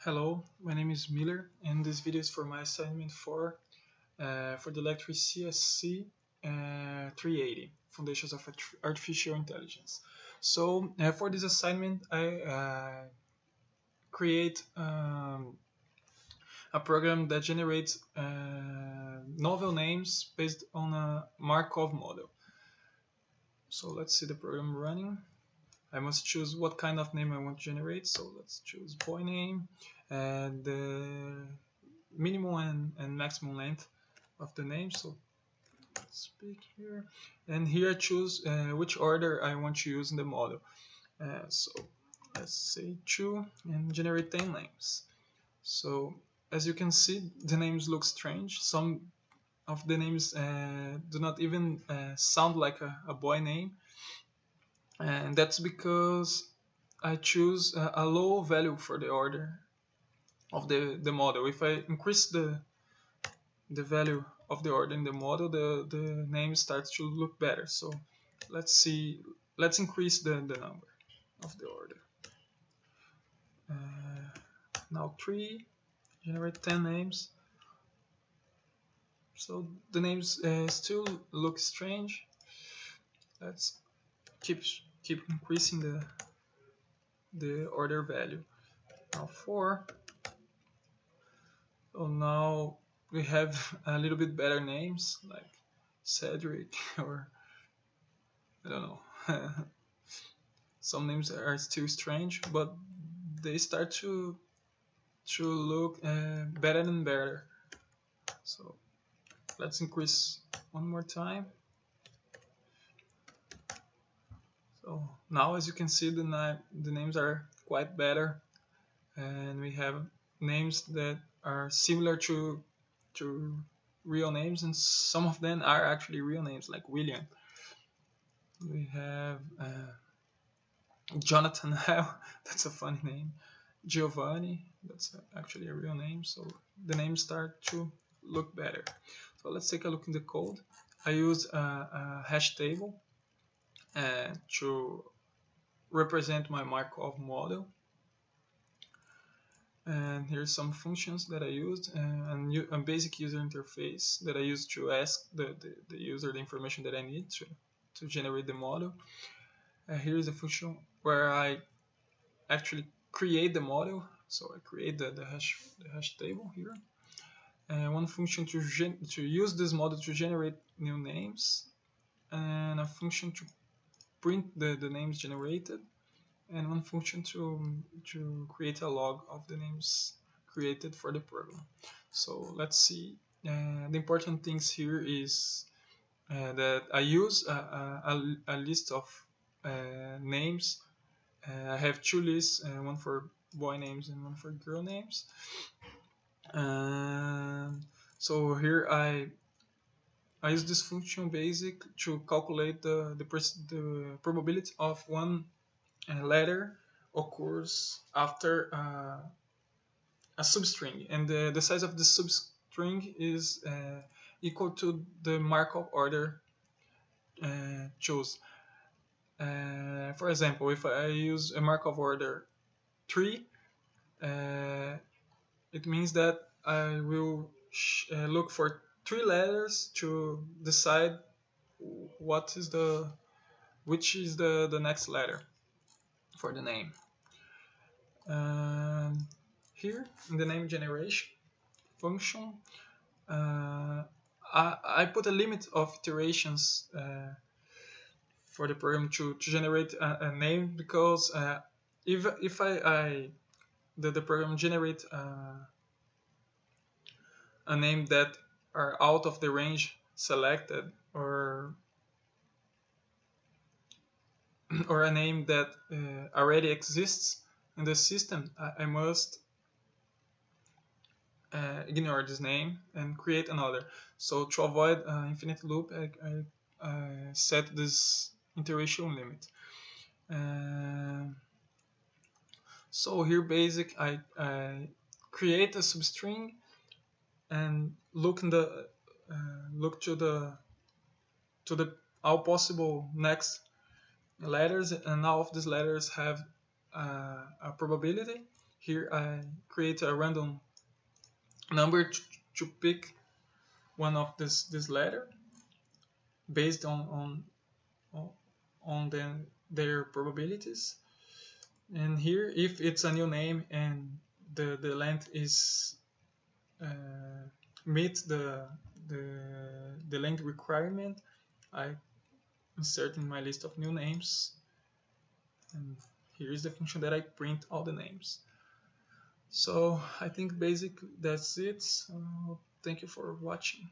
Hello, my name is Miller, and this video is for my assignment for the lecture CSC 380, Foundations of Artificial Intelligence. So for this assignment, I create a program that generates novel names based on a Markov model. So let's see the program running. I must choose what kind of name I want to generate. So let's choose boy name and the minimum and maximum length of the name. So let's pick here. And here I choose which order I want to use in the model. So let's say 2 and generate 10 names. So as you can see, the names look strange. Some of the names do not even sound like a boy name. And that's because I choose a low value for the order of the model. If I increase the value of the order in the model, the name starts to look better. So let's increase the number of the order. Now 3, generate 10 names. So the names still look strange. Let's keep increasing the order value. Now 4. So now we have a little bit better names like Cedric or I don't know. Some names are still strange, but they start to look better and better. So let's increase one more time. So now, as you can see, the names are quite better, and we have names that are similar to real names, and some of them are actually real names, like William. We have Jonathan. That's a funny name. Giovanni, that's actually a real name. So the names start to look better. So let's take a look in the code. I use a hash table to represent my Markov model. And here's some functions that I used and a basic user interface that I use to ask the user the information that I need to generate the model. Here's a function where I actually create the model. So I create the hash table here. One function to use this model to generate new names, and a function to print the names generated, and one function to create a log of the names created for the program. So let's see. The important things here is that I use a list of names. I have 2 lists, one for boy names and one for girl names. So here I use this function basic to calculate the probability of one letter occurs after a substring, and the size of the substring is equal to the Markov order chose. For example, if I use a Markov order 3, it means that I will look for 3 letters to decide which is the next letter for the name. Here in the name generation function, I put a limit of iterations for the program to generate a name, because if the program generate a name that are out of the range selected, or a name that already exists in the system, I must ignore this name and create another. So to avoid infinite loop, I set this iteration limit. So here basic, I create a substring and look to the all possible next letters, and all of these letters have a probability. here I create a random number to pick one of this letter based on their probabilities. And here, if it's a new name and the length is meet the length requirement, I insert in my list of new names, and here is the function that I print all the names. So I think basically that's it. So thank you for watching.